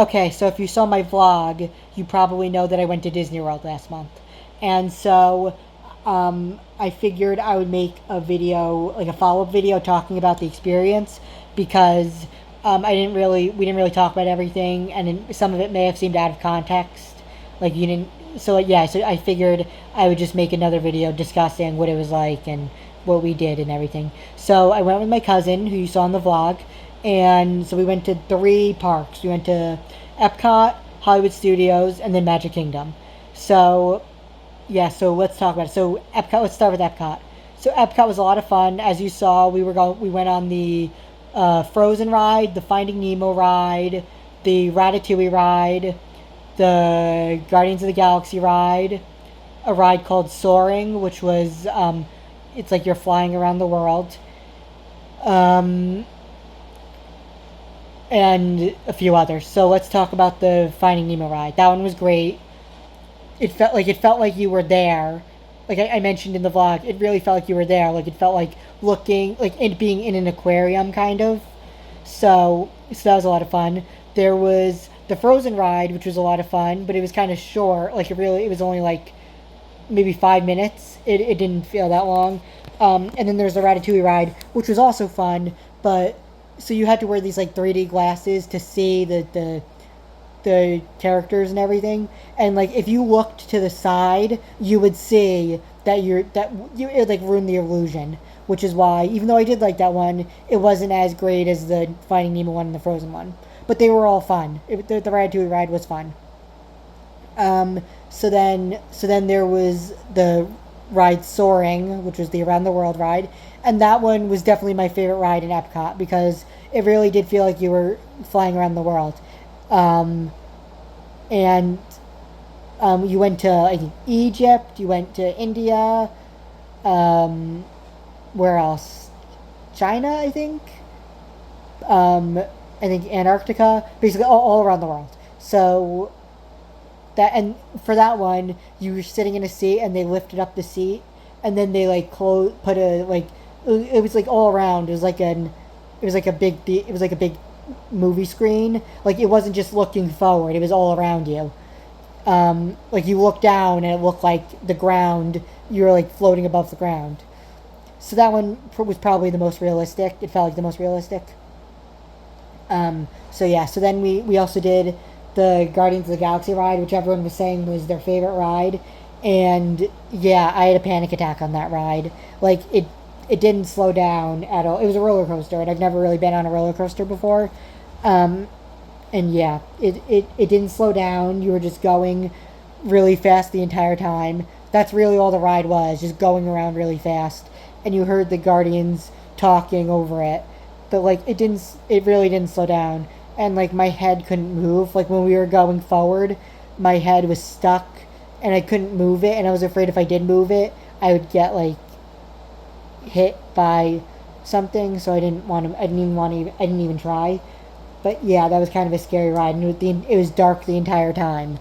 Okay, so if you saw my vlog, you probably know that I went to Disney World last month. And so I figured I would make a video, like a follow-up video talking about the experience because we didn't really talk about everything, and some of it may have seemed out of context. Like you didn't, so yeah, so I figured I would just make another video discussing what it was like and what we did and everything. So I went with my cousin, who you saw in the vlog, and so we went to three parks. We went to Epcot, Hollywood Studios, and then Magic Kingdom. So yeah, so let's talk about it. So Epcot, let's start with Epcot. So Epcot was a lot of fun. As you saw, we went on the Frozen ride, the Finding Nemo ride, the Ratatouille ride, the Guardians of the Galaxy ride, a ride called Soaring, which was it's like you're flying around the world, um, and a few others. So let's talk about the Finding Nemo ride. That one was great. It felt like you were there. Like I mentioned in the vlog, it really felt like you were there. Like it felt like looking like it being in an aquarium kind of. So that was a lot of fun. There was the Frozen ride, which was a lot of fun, but it was kind of short. Like it was only like maybe 5 minutes. It didn't feel that long. And then there's the Ratatouille ride, which was also fun, but so you had to wear these like 3D glasses to see the characters and everything. And like if you looked to the side, you would see it would like ruin the illusion. Which is why, even though I did like that one, it wasn't as great as the Finding Nemo one and the Frozen one. But they were all fun. The Ratatouille ride was fun. So then there was the ride Soaring, which was the Around the World ride, and that one was definitely my favorite ride in Epcot because it really did feel like you were flying around the world. Um, and you went to I think Egypt, you went to India, um, where else? China, I think. I think Antarctica, basically all around the world. So and for that one, you were sitting in a seat and they lifted up the seat and then they like put a like it was like all around. It was like a big movie screen. Like it wasn't just looking forward; it was all around you. Like you looked down and it looked like the ground. You were like floating above the ground. So that one was probably the most realistic. It felt like the most realistic. So yeah, so then we also did the Guardians of the Galaxy ride, which everyone was saying was their favorite ride. And yeah, I had a panic attack on that ride. Like it didn't slow down at all. It was a roller coaster, and I've never really been on a roller coaster before. Um, and yeah, it didn't slow down. You were just going really fast the entire time. That's really all the ride was, just going around really fast. And you heard the Guardians talking over it. But like it really didn't slow down. And like my head couldn't move. Like when we were going forward, my head was stuck and I couldn't move it, and I was afraid if I did move it, I would get like hit by something, so I didn't even try. But yeah, that was kind of a scary ride, and it was dark the entire time,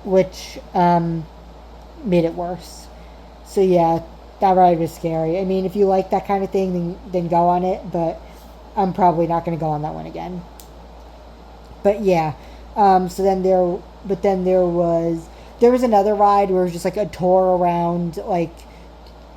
which made it worse. So yeah, that ride was scary. I mean, if you like that kind of thing, then go on it, but I'm probably not going to go on that one again. But yeah, then there was another ride where it was just like a tour around, like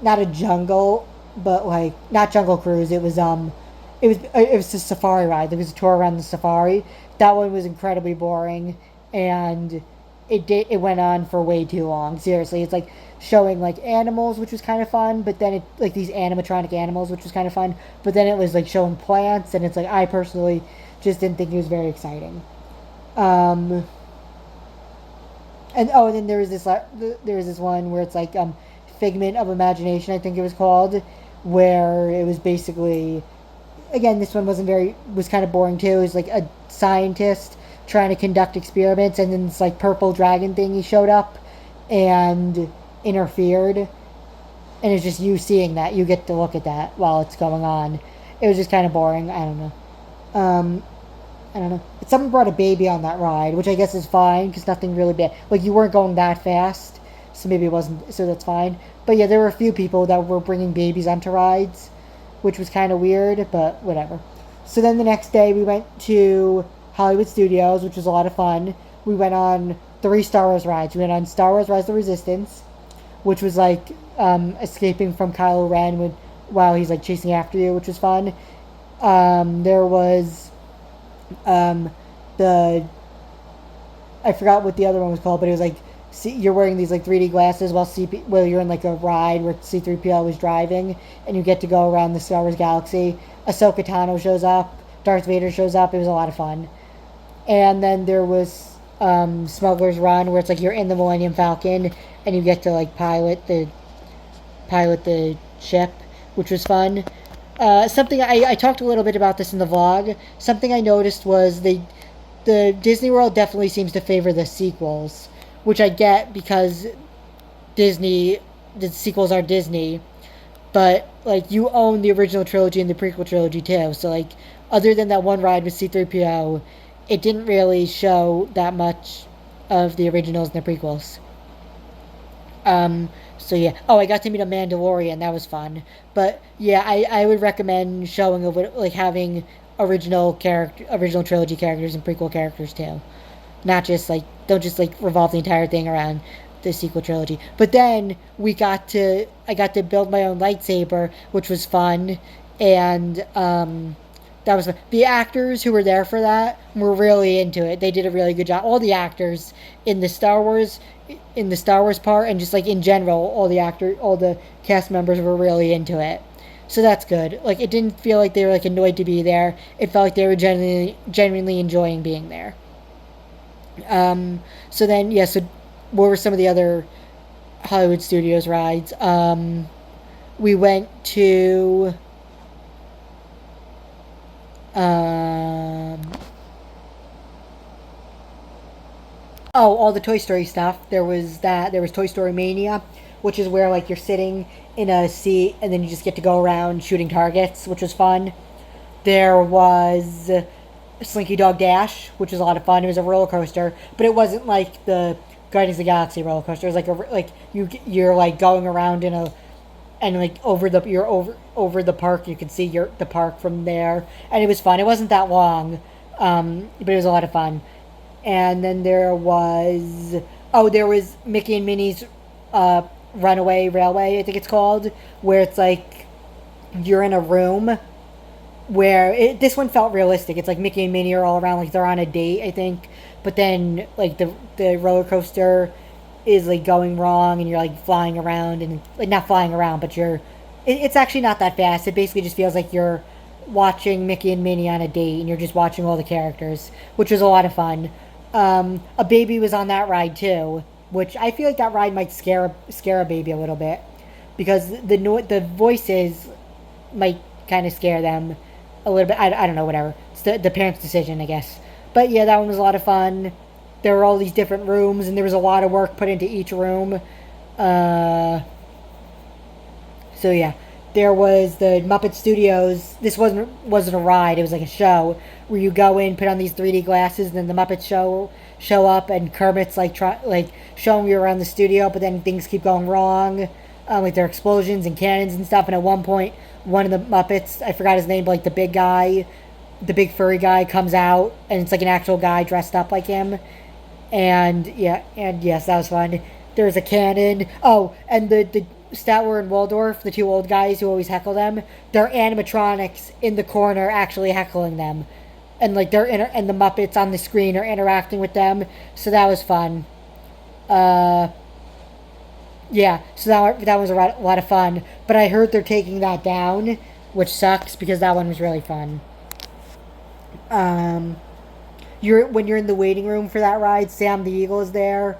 not a jungle, but like not Jungle Cruise. It was a safari ride. There was a tour around the safari. That one was incredibly boring, and it went on for way too long. Seriously, it's like showing like animals, which was kind of fun, but then it like these animatronic animals, which was kind of fun, but then it was like showing plants, and it's like I personally just didn't think it was very exciting. Um, and then there was this one where it's like Figment of Imagination, I think it was called, where it was basically, again, this one was kind of boring too. It was like a scientist trying to conduct experiments, and then this like purple dragon thingy showed up and interfered, and it's just you seeing that. You get to look at that while it's going on. It was just kind of boring. I don't know. Um, I don't know. But someone brought a baby on that ride, which I guess is fine because nothing really bad. Like you weren't going that fast, so maybe it wasn't. So that's fine. But yeah, there were a few people that were bringing babies onto rides, which was kind of weird, but whatever. So then the next day we went to Hollywood Studios, which was a lot of fun. We went on 3 Star Wars rides. We went on Star Wars Rise of the Resistance, which was like escaping from Kylo Ren while he's like chasing after you, which was fun. There was the I forgot what the other one was called, but it was like you're wearing these like 3D glasses while you're in like a ride where C-3PO is driving, and you get to go around the Star Wars galaxy. Ahsoka Tano shows up, Darth Vader shows up. It was a lot of fun. And then there was Smuggler's Run, where it's like you're in the Millennium Falcon and you get to like pilot the ship, which was fun. Something I talked a little bit about this in the vlog. Something I noticed was the Disney World definitely seems to favor the sequels, which I get because the sequels are Disney, but like you own the original trilogy and the prequel trilogy too. So like other than that one ride with C-3PO, it didn't really show that much of the originals and the prequels. So yeah. Oh, I got to meet a Mandalorian. That was fun. But yeah, I would recommend showing over like having original trilogy characters and prequel characters too. Not just like don't just like revolve the entire thing around the sequel trilogy. But then I got to build my own lightsaber, which was fun, and that was fun. The actors who were there for that were really into it. They did a really good job. All the actors in the Star Wars part, and just like in general, all the cast members were really into it. So that's good. Like it didn't feel like they were like annoyed to be there. It felt like they were genuinely enjoying being there. So then yeah. So what were some of the other Hollywood Studios rides? We went to all the Toy Story stuff. There was Toy Story Mania, which is where like you're sitting in a seat and then you just get to go around shooting targets, which was fun. There was Slinky Dog Dash, which was a lot of fun. It was a roller coaster, but it wasn't like the Guardians of the Galaxy roller coaster. It was like you're like going around and like over the park. You could see the park from there, and it was fun. It wasn't that long, but it was a lot of fun. And then there was Mickey and Minnie's Runaway Railway, I think it's called, where it's like you're in a room where this one felt realistic. It's like Mickey and Minnie are all around, like they're on a date, I think. But then like the roller coaster is like going wrong, and you're like flying around, and like not flying around, but it's actually not that fast. It basically just feels like you're watching Mickey and Minnie on a date, and you're just watching all the characters, which was a lot of fun. A baby was on that ride too, which I feel like that ride might scare a baby a little bit, because the voices might kind of scare them a little bit. I don't know, whatever. It's the parents' decision, I guess. But yeah, that one was a lot of fun. There were all these different rooms, and there was a lot of work put into each room. So yeah, there was the Muppet Studios. This wasn't a ride. It was like a show where you go in, put on these 3D glasses, and then the Muppets show up, and Kermit's like showing you around the studio, but then things keep going wrong. Like there are explosions and cannons and stuff. And at one point, one of the Muppets, I forgot his name, but like the big furry guy comes out, and it's like an actual guy dressed up like him. And yes, that was fun. There's a cannon. Oh, and the Statler and Waldorf, the two old guys who always heckle them, they're animatronics in the corner actually heckling them. And like and the Muppets on the screen are interacting with them. So that was fun. Yeah, so that was a lot of fun. But I heard they're taking that down, which sucks because that one was really fun. When you're in the waiting room for that ride, Sam the Eagle is there,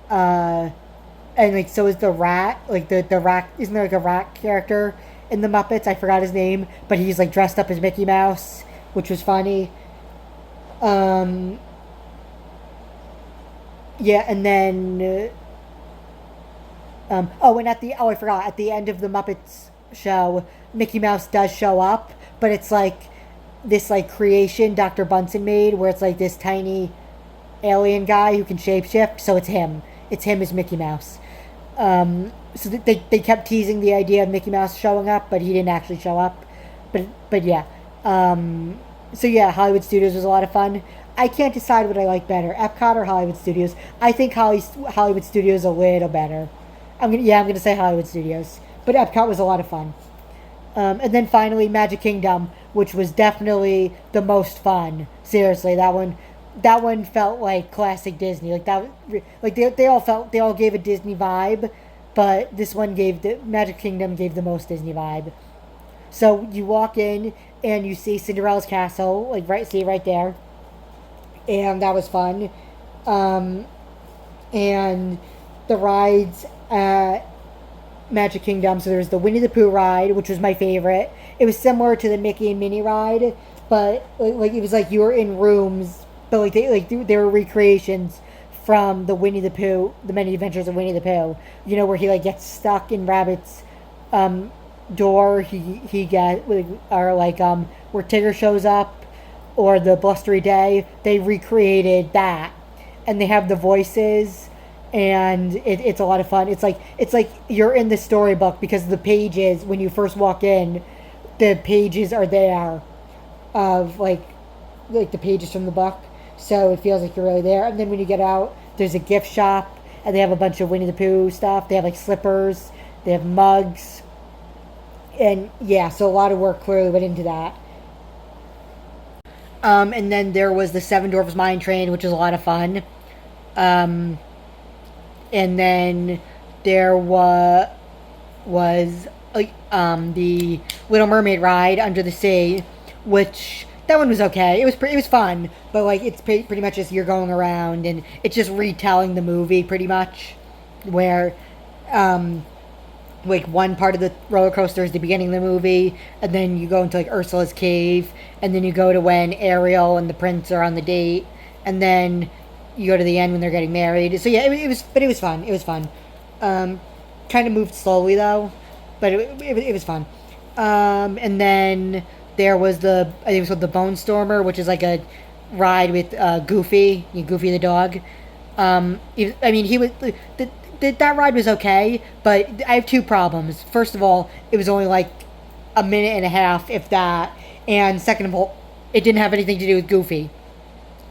and like so is the rat. Like the rat, isn't there like a rat character in the Muppets? I forgot his name, but he's like dressed up as Mickey Mouse, which was funny. Yeah, and then and I forgot, at the end of the Muppets show, Mickey Mouse does show up, but it's like this like creation Dr. Bunsen made, where it's like this tiny alien guy who can shapeshift. So it's him as Mickey Mouse. So they kept teasing the idea of Mickey Mouse showing up, but he didn't actually show up. But yeah. So yeah, Hollywood Studios was a lot of fun. I can't decide what I like better, Epcot or Hollywood Studios. I think Hollywood Studios a little better. I'm gonna say Hollywood Studios, but Epcot was a lot of fun. And then finally, Magic Kingdom, which was definitely the most fun. Seriously, that one felt like classic Disney. Like that, like they all gave a Disney vibe, but this one gave the Magic Kingdom gave the most Disney vibe. So you walk in and you see Cinderella's castle, like right there, and that was fun. Um, and the rides at Magic Kingdom. So there's the Winnie the Pooh ride, which was my favorite. It was similar to the Mickey and Minnie ride, but like it was like you were in rooms, but they were recreations from the Winnie the Pooh, the Many Adventures of Winnie the Pooh. You know where he like gets stuck in Rabbit's door. He get or like where Tigger shows up, or the Blustery Day. They recreated that, and they have the voices, and it's a lot of fun. It's like you're in the storybook because the pages when you first walk in, the pages are there, of like the pages from the book. So it feels like you're really there. And then when you get out, there's a gift shop, and they have a bunch of Winnie the Pooh stuff. They have like slippers, they have mugs, and yeah, so a lot of work clearly went into that. And then there was the Seven Dwarfs Mine Train, which was a lot of fun. Um, and then there was the Little Mermaid ride under the sea, which that one was okay. It was fun, but like it's pretty much just you're going around and it's just retelling the movie pretty much, where like one part of the roller coaster is the beginning of the movie, and then you go into like Ursula's cave, and then you go to when Ariel and the prince are on the date, and then you go to the end when they're getting married. So yeah, it was fun. It was fun. Kind of moved slowly though, but it was fun. And then there was I think it was called the Bone Stormer, which is like a ride with Goofy the dog. I mean, that ride was okay, but I have two problems. First of all, it was only like a minute and a half, if that. And second of all, it didn't have anything to do with Goofy.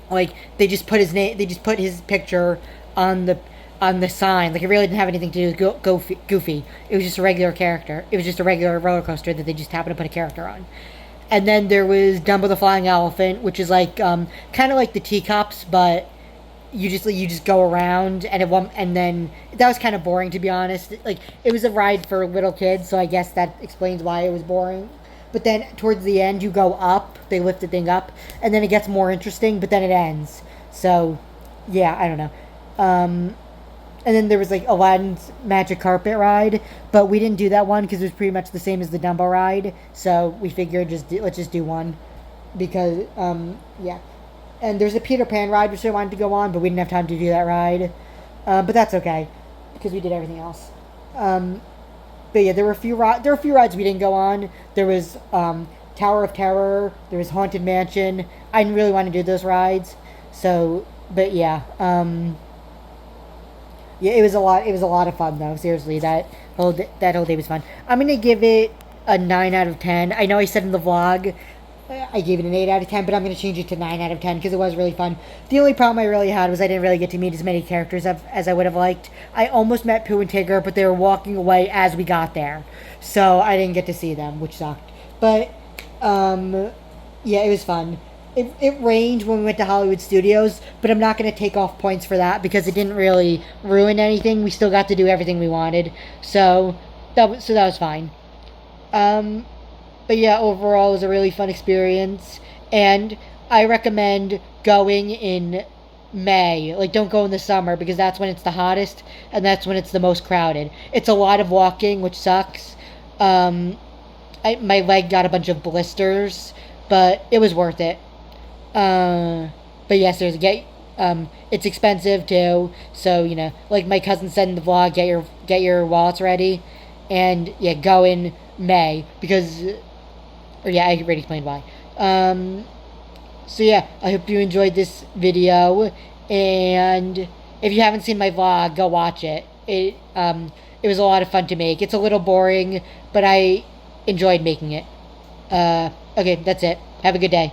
Like they just put his picture on the sign. Like it really didn't have anything to do with Goofy. It was just a regular character. It was just a regular roller coaster that they just happened to put a character on. And then there was Dumbo the Flying Elephant, which is like kind of like the teacups, but you just go around, and then that was kind of boring, to be honest. Like it was a ride for little kids, so I guess that explains why it was boring. But then towards the end, you go up. They lift the thing up, and then it gets more interesting. But then it ends. So yeah, I don't know. And then there was like Aladdin's Magic Carpet ride, but we didn't do that one because it was pretty much the same as the Dumbo ride. So we figured let's just do one, because yeah. And there's a Peter Pan ride which I wanted to go on, but we didn't have time to do that ride. But that's okay because we did everything else. But yeah, there were a few rides we didn't go on. There was Tower of Terror. There was Haunted Mansion. I didn't really want to do those rides. So, but yeah, yeah, it was a lot. It was a lot of fun though. Seriously, that whole day was fun. I'm gonna give it a 9 out of 10. I know I said in the vlog I gave it an 8 out of 10, but I'm going to change it to 9 out of 10 because it was really fun. The only problem I really had was I didn't really get to meet as many characters as I would have liked. I almost met Pooh and Tigger, but they were walking away as we got there. So I didn't get to see them, which sucked. But, yeah, it was fun. It rained when we went to Hollywood Studios, but I'm not going to take off points for that because it didn't really ruin anything. We still got to do everything we wanted. So that was fine. But yeah, overall, it was a really fun experience, and I recommend going in May. Like, don't go in the summer, because that's when it's the hottest, and that's when it's the most crowded. It's a lot of walking, which sucks. My leg got a bunch of blisters, but it was worth it. But yes, it's expensive too, so, you know, like my cousin said in the vlog, get your wallets ready, and yeah, go in May, because... Or yeah, I already explained why. So yeah, I hope you enjoyed this video, and if you haven't seen my vlog, go watch it. It was a lot of fun to make. It's a little boring, but I enjoyed making it. Okay, that's it. Have a good day.